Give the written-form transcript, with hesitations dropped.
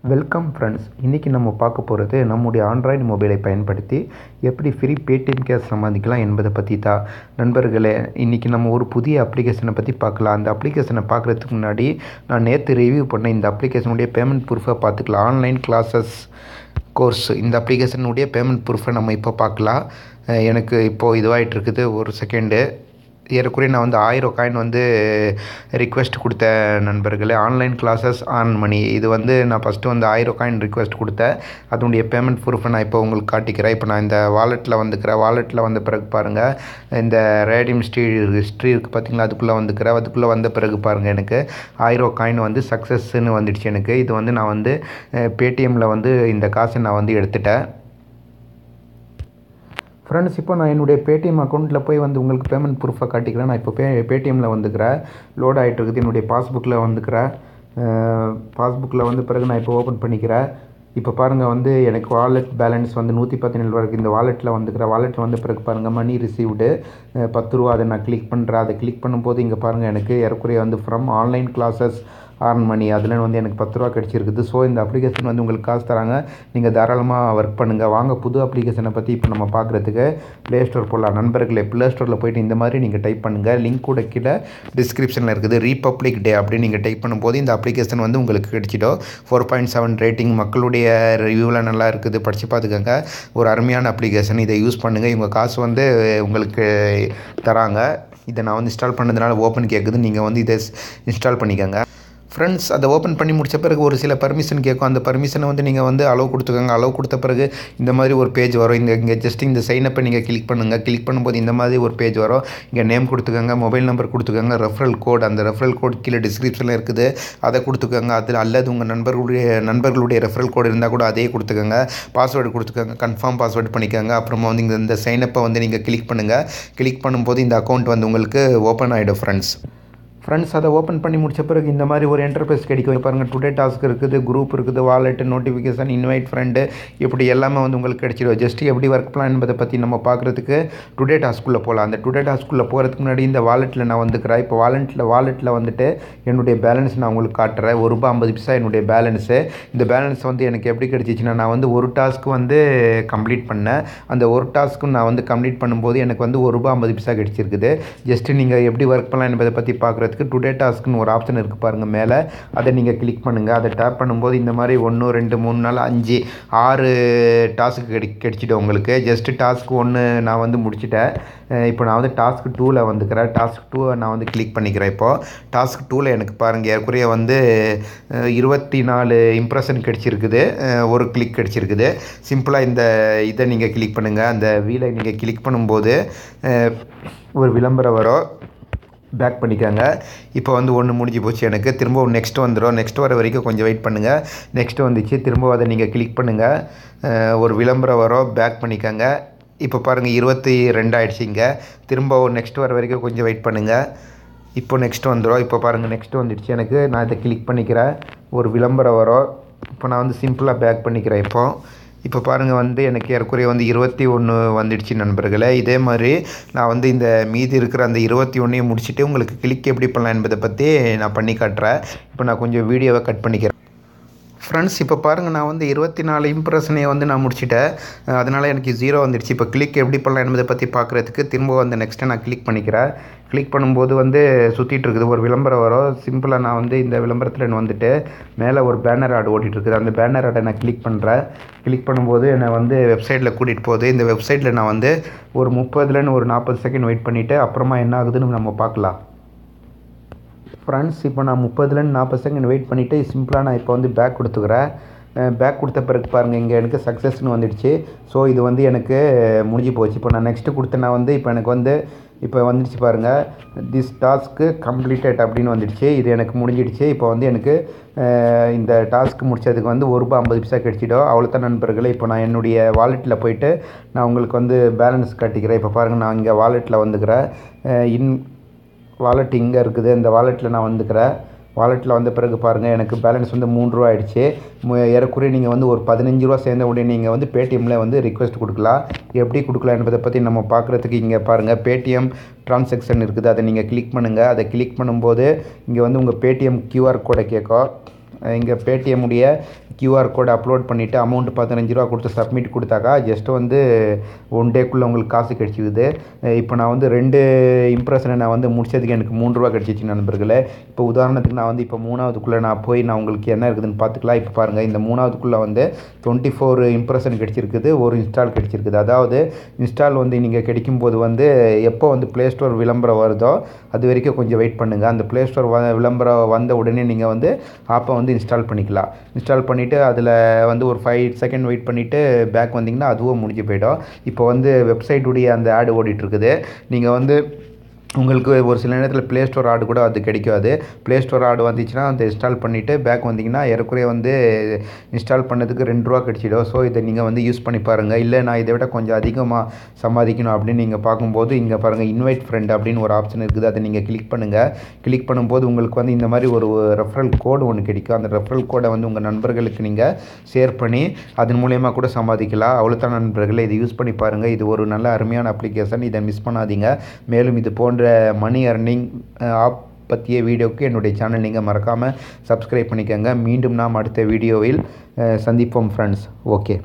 Welcome friends. இன்றைக்கி நம்ம பார்க்க போகிறது நம்முடைய ஆண்ட்ராய்டு மொபைலை பயன்படுத்தி எப்படி ஃப்ரீ பேடிஎம் கேஷ் சம்பாதிக்கலாம் என்பதை பற்றி தான். நண்பர்களே, இன்றைக்கி நம்ம ஒரு புதிய அப்ளிகேஷனை பற்றி பார்க்கலாம். அந்த அப்ளிகேஷனை பார்க்குறதுக்கு முன்னாடி நான் நேற்று ரிவ்யூ பண்ண இந்த அப்ளிகேஷனுடைய பேமெண்ட் ப்ரூஃபை பார்த்துக்கலாம். ஆன்லைன் கிளாஸஸ் கோர்ஸ் இந்த அப்ளிகேஷனுடைய பேமெண்ட் ப்ரூஃபை நம்ம இப்போ பார்க்கலாம். எனக்கு இப்போது இதுவாகிட்டு இருக்குது. ஒரு செகண்டு. ஏறக்குறைய நான் 1000 காயின் ரிக்வெஸ்ட் கொடுத்தேன் நண்பர்களே. ஆன்லைன் கிளாஸஸ் ஆன் மணி இது நான் ஃபஸ்ட்டு 1000 காயின் ரிக்வெஸ்ட் கொடுத்தேன். அதனுடைய பேமெண்ட் ப்ரூஃபை நான் இப்போ உங்களுக்கு காட்டிக்கிறேன். இப்போ நான் இந்த வாலெட்டில் வந்த பிறகு பாருங்கள், இந்த ரேடியம் ஹிஸ்ட்ரி இருக்குது பார்த்தீங்களா, அதுக்குள்ளே வந்த பிறகு பாருங்கள், எனக்கு 1000 காயின் சக்ஸஸ்ன்னு வந்துடுச்சு. எனக்கு இது நான் பேடிஎம்மில் இந்த காசை நான் எடுத்துட்டேன். ஃப்ரெண்ட்ஸ், இப்போ நான் என்னுடைய பேடிஎம் அக்கௌண்ட்டில் போய் உங்களுக்கு பேமெண்ட் ப்ரூஃபை காட்டிக்கிறேன். நான் இப்போ பேடிஎம்மில் லோட் ஆகிட்டு இருக்குது. என்னுடைய பாஸ்புக்கில் வந்த பிறகு நான் இப்போ ஓப்பன் பண்ணிக்கிறேன். இப்போ பாருங்கள், எனக்கு வாலெட் பேலன்ஸ் 117 வரைக்கும் இந்த வாலெட்டில் வாலெட்டில் வந்த பிறகு பாருங்கள், மணி ரிசீவ்டு 10 ரூபா. அதை நான் கிளிக் பண்ணுறேன். அதை கிளிக் பண்ணும்போது இங்கே பாருங்கள், எனக்கு ஏறக்குறைய ஃப்ரம் ஆன்லைன் கிளாஸஸ் ஆர்ன் மணி அதில் எனக்கு 10 ரூபா கிடச்சிருக்குது. ஸோ இந்த அப்ளிகேஷன் உங்களுக்கு காசு தராங்க. நீங்கள் தாராளமாக ஒர்க் பண்ணுங்கள். வாங்க, புது அப்ளிகேஷனை பற்றி இப்போ நம்ம பார்க்குறதுக்கு ப்ளே ஸ்டோர் போகலாம். நண்பர்களே, ப்ளே ஸ்டோரில் போய்ட்டு இந்த மாதிரி நீங்கள் டைப் பண்ணுங்கள். லிங்க் கூட கீழே டிஸ்கிரிப்ஷனில் இருக்குது. ரிபப்ளிக் டே அப்படின்னு நீங்கள் டைப் பண்ணும்போது இந்த அப்ளிகேஷன் உங்களுக்கு கிடைச்சிடும். 4.7 ரேட்டிங், மக்களுடைய ரிவ்யூவில் நல்லா இருக்குது. படித்து பார்த்துக்கோங்க. ஒரு அருமையான அப்ளிகேஷன். இதை யூஸ் பண்ணுங்கள். இவங்க காசு உங்களுக்கு தராங்க. இதை நான் இன்ஸ்டால் பண்ணதுனால ஓப்பன் கேட்குது. நீங்கள் இதை இன்ஸ்டால் பண்ணிக்கோங்க. ஃப்ரெண்ட்ஸ், அதை ஓப்பன் பண்ணி முடித்த பிறகு ஒரு சில பர்மிஷன் கேட்கும். அந்த பர்மிஷனை நீங்கள் அலோவ் கொடுத்துக்கோங்க. அலோவ் கொடுத்த பிறகு இந்த மாதிரி ஒரு பேஜ் வரும். இங்கே ஜஸ்ட் இந்த சைனப்பை நீங்கள் கிளிக் பண்ணுங்கள். கிளிக் பண்ணும்போது இந்த மாதிரி ஒரு பேஜ் வரும். இங்கே நேம் கொடுத்துக்கோங்க, மொபைல் நம்பர் கொடுத்துக்கோங்க, ரெஃபரல் கோட். அந்த ரெஃபரல் கோட் கீழே டிஸ்கிரிப்ஷனில் இருக்குது. அதை கொடுத்துக்கோங்க. அதில் அல்லது உங்கள் நண்பர்களுடைய ரெஃபரல் கோட் இருந்தால் கூட அதையே கொடுத்துக்கோங்க. பாஸ்வேர்டு கொடுத்துக்கோங்க. கன்ஃபார்ம் பாஸ்வேர்டு பண்ணிக்கோங்க. அப்புறமா இந்த சைனப்பை நீங்கள் கிளிக் பண்ணுங்கள். கிளிக் பண்ணும்போது இந்த அக்கௌண்ட் உங்களுக்கு ஓப்பன் ஆகிடும். ஃப்ரெண்ட்ஸ், அதை ஓப்பன் பண்ணி முடித்த பிறகு இந்த மாதிரி ஒரு இன்டர்ஃபேஸ் கிடைக்கும். பாருங்கள், டுடே டாஸ்க் இருக்குது, குரூப் இருக்குது, வாலெட்டு, நோட்டிஃபிகேஷன், இன்வைட் ஃப்ரெண்டு, இப்படி எல்லாமே உங்களுக்கு கிடைச்சிடும். ஜஸ்ட் எப்படி ஒர்க் பண்ணலாம் என்பதை பற்றி நம்ம பார்க்குறதுக்கு டுடே டாஸ்க்குள்ளே போகலாம். அந்த டுடே டாஸ்க்குள்ளே போகிறதுக்கு முன்னாடி இந்த வாலெட்டில் நான் இப்போ வாலெட்டில் என்னுடைய பேலன்ஸ் நான் உங்களுக்கு காட்டுறேன். ₹1.50 என்னுடைய பேலன்ஸு. இந்த பேலன்ஸ் எனக்கு எப்படி கிடைச்சிச்சுன்னா, நான் ஒரு டாஸ்க்கு கம்ப்ளீட் பண்ணேன். அந்த ஒரு டாஸ்க்கு நான் கம்ப்ளீட் பண்ணும்போது எனக்கு ₹1.50 கிடைச்சிருக்குது. ஜஸ்ட்டு நீங்கள் எப்படி ஒர்க் பண்ணலாம் என்பதை பற்றி பார்க்குறதுக்கு டுடே டாஸ்க்குன்னு ஒரு ஆப்ஷன் இருக்குது பாருங்கள் மேலே. அதை நீங்கள் கிளிக் பண்ணுங்கள். அதை டேப் பண்ணும்போது இந்த மாதிரி 1 2 3 4 5 6 டாஸ்க்கு கிடைச்சிடும் உங்களுக்கு. ஜஸ்ட்டு டாஸ்க் 1 நான் முடிச்சிட்டேன். இப்போ நான் டாஸ்க் 2ல் டாஸ்க் 2 நான் கிளிக் பண்ணிக்கிறேன். இப்போது டாஸ்க் 2ல் எனக்கு பாருங்கள், ஏற்குறைய 24 இம்ப்ரெஷன் கிடச்சிருக்குது. ஒரு கிளிக் கிடச்சிருக்குது. சிம்பிளாக இதை நீங்கள் கிளிக் பண்ணுங்கள். அந்த வீலை நீங்கள் கிளிக் பண்ணும்போது ஒரு விளம்பரம் வரும். பேக் பண்ணிக்கோங்க. இப்போ ஒன்று முடிஞ்சு போச்சு. எனக்கு திரும்ப நெக்ஸ்ட் வந்துடும். நெக்ஸ்ட் வர வரைக்கும் கொஞ்சம் வெயிட் பண்ணுங்கள். நெக்ஸ்ட் வந்துச்சு. திரும்ப அதை நீங்கள் கிளிக் பண்ணுங்கள். ஒரு விளம்பரம் வரும். பேக் பண்ணிக்கோங்க. இப்போ பாருங்கள், 22 ஆகிடுச்சு. இங்கே திரும்ப நெக்ஸ்ட் வர வரைக்கும் கொஞ்சம் வெயிட் பண்ணுங்கள். இப்போ நெக்ஸ்ட் வந்துடும். இப்போ பாருங்கள், நெக்ஸ்ட் வந்துடுச்சு. எனக்கு நான் இதை கிளிக் பண்ணிக்கிறேன். ஒரு விளம்பரம் வரும். இப்போ நான் சிம்பிளாக பேக் பண்ணிக்கிறேன். இப்போ பாருங்கள், எனக்கு ஏற்குறைய 21 வந்துடுச்சு நண்பர்களே. இதே மாதிரி நான் இந்த மீதி இருக்கிற அந்த 21ஐயும் முடிச்சுட்டு உங்களுக்கு கிளிக் எப்படி பண்ணலாம் என்பதை பற்றி நான் பண்ணி காட்டுறேன். இப்போ நான் கொஞ்சம் வீடியோவை கட் பண்ணிக்கிறேன். ஃப்ரெண்ட்ஸ், இப்போ பாருங்கள், நான் 24 இம்ப்ரெஷனை நான் முடிச்சிட்டேன். அதனால் எனக்கு 0 வந்துடுச்சு. இப்போ கிளிக் எப்படி பண்ணலாம் என்பதை பற்றி பார்க்குறதுக்கு திரும்ப நெக்ஸ்ட்டை நான் கிளிக் பண்ணிக்கிறேன். கிளிக் பண்ணும்போது சுற்றிட்டு இருக்குது. ஒரு விளம்பரம் வரும். சிம்பிளாக நான் இந்த விளம்பரத்தில் மேலே ஒரு பேனர் ஆட் ஓட்டிகிட்டு அந்த பேனர் ஆடை நான் கிளிக் பண்ணுறேன். கிளிக் பண்ணும்போது என்னை வெப்சைட்டில் கூட்டிகிட்டு போகுது. இந்த வெப்சைட்டில் நான் ஒரு 30லேருந்து ஒரு 40 செகண்ட் வெயிட் பண்ணிவிட்டு அப்புறமா என்ன ஆகுதுன்னு நம்ம பார்க்கலாம். ஃப்ரெண்ட்ஸ், இப்போ நான் 30லேருந்து 40 செகண்ட் வெயிட் பண்ணிவிட்டு சிம்பிளாக நான் இப்போ பேக் கொடுத்துக்கிறேன். பேக் கொடுத்த பிறகு பாருங்கள், இங்கே எனக்கு சக்ஸஸ்ன்னு வந்துடுச்சு. ஸோ இது எனக்கு முடிஞ்சு போச்சு. இப்போ நான் நெக்ஸ்ட்டு கொடுத்தேன்னா இப்போ எனக்கு இப்போ வந்துடுச்சு பாருங்கள், திஸ் டாஸ்க்கு கம்ப்ளீட்டட் அப்படின்னு வந்துடுச்சு. இது எனக்கு முடிஞ்சிடுச்சு. இப்போ எனக்கு இந்த டாஸ்க் முடித்ததுக்கு ₹1.50 கிடைச்சிடும். அவ்வளோதான் நண்பர்களே. இப்போ நான் என்னுடைய வாலெட்டில் போயிட்டு நான் உங்களுக்கு பேலன்ஸ் காட்டிக்கிறேன். இப்போ பாருங்கள், நான் இங்கே வாலெட்டில் வாலெட் இங்கே இருக்குது. இந்த வாலெட்டில் நான் வாலெட்டில் வந்த பிறகு பாருங்கள், எனக்கு பேலன்ஸ் 3 ரூபா ஆகிடுச்சு. ஏறக்குறைய நீங்கள் ஒரு 15 ரூபா சேர்ந்த உடனே நீங்கள் பேடிஎம்மில் ரிக்வெஸ்ட் கொடுக்கலாம். எப்படி கொடுக்கலாம் என்பதை பற்றி நம்ம பார்க்குறதுக்கு இங்கே பாருங்கள், பேடிஎம் ட்ரான்சாக்ஷன் இருக்குது. அதை நீங்கள் கிளிக் பண்ணுங்கள். அதை கிளிக் பண்ணும்போது இங்கே உங்கள் பேடிஎம் QR கோடை கேட்கும். இங்கே பேடிஎம்முடைய கியூஆர் கோடை அப்லோட் பண்ணிவிட்டு அமௌண்ட் 15 ரூபா கொடுத்து சப்மிட் கொடுத்தாக்கா ஜஸ்ட் வந்து 1 டேக்குள்ளே உங்களுக்கு காசு கிடச்சிக்குது. இப்போ நான் வந்து 2 இம்ப்ரெஷனை நான் வந்து முடிச்சதுக்கு எனக்கு 3 ரூபா கிடச்சிச்சு நண்பர்களே. இப்போ உதாரணத்துக்கு நான் வந்து இப்போ 3வதுக்குள்ளே நான் போய் நான் உங்களுக்கு என்ன இருக்குதுன்னு பார்த்துக்கலாம். இப்போ பாருங்கள், இந்த 3வதுக்குள்ளே வந்து 24 இம்ப்ரெஷன் கிடச்சிருக்குது, ஒரு இன்ஸ்டால் கிடச்சிருக்குது. அதாவது இன்ஸ்டால் வந்து நீங்கள் கிடைக்கும்போது வந்து எப்போ வந்து ப்ளே ஸ்டோர் விளம்பரம் வருதோ அது வரைக்கும் கொஞ்சம் வெயிட் பண்ணுங்கள். அந்த ப்ளே ஸ்டோர் விளம்பரம் வந்த உடனே நீங்கள் வந்து ஆப்பை வந்து இன்ஸ்டால் பண்ணிக்கலாம். இன்ஸ்டால் பண்ணிவிட்டு அதில் வந்து ஒரு 5 செகண்ட் வெயிட் பண்ணிவிட்டு பேக் வந்தீங்கன்னா அதுவும் முடிஞ்சு போயிடும். இப்போ வந்து வெப்சைட்டுடைய அந்த ஆடு ஓடிட்டுருக்குது. நீங்கள் வந்து உங்களுக்கு ஒரு சில நேரத்தில் ப்ளே ஸ்டோர் ஆடு கூட அது கிடைக்காது. ப்ளே ஸ்டோர் ஆடு வந்துச்சுன்னா அந்த இன்ஸ்டால் பண்ணிவிட்டு பேக் வந்தீங்கன்னா ஏறக்குறைய வந்து இன்ஸ்டால் பண்ணதுக்கு 2 ரூபா கிடச்சிடும். ஸோ இதை நீங்கள் வந்து யூஸ் பண்ணி பாருங்கள். இல்லை நான் இதை விட கொஞ்சம் அதிகமாக சம்பாதிக்கணும் அப்படின்னு நீங்கள் பார்க்கும்போது இங்கே பாருங்கள், இன்வைட் ஃப்ரெண்ட் அப்படின்னு ஒரு ஆப்ஷன் இருக்குது. அதை நீங்கள் கிளிக் பண்ணுங்கள். கிளிக் பண்ணும்போது உங்களுக்கு வந்து இந்த மாதிரி ஒரு ரெஃபரல் கோடு ஒன்று கிடைக்கும். அந்த ரெஃபரல் கோடை வந்து உங்கள் நண்பர்களுக்கு நீங்கள் ஷேர் பண்ணி அதன் மூலயமா கூட சம்பாதிக்கலாம். அவ்வளோதான் நண்பர்களே, இதை யூஸ் பண்ணி பாருங்கள். இது ஒரு நல்ல அருமையான அப்ளிகேஷன். இதை மிஸ் பண்ணாதீங்க. மேலும் இது போன்ற மணி அர்னிங் ஆப் பற்றிய வீடியோவுக்கு என்னுடைய சேனல் நீங்கள் மறக்காமல் சப்ஸ்கிரைப் பண்ணிக்கோங்க. மீண்டும் நாம் அடுத்த வீடியோவில் சந்திப்போம் ஃப்ரெண்ட்ஸ். ஓகே.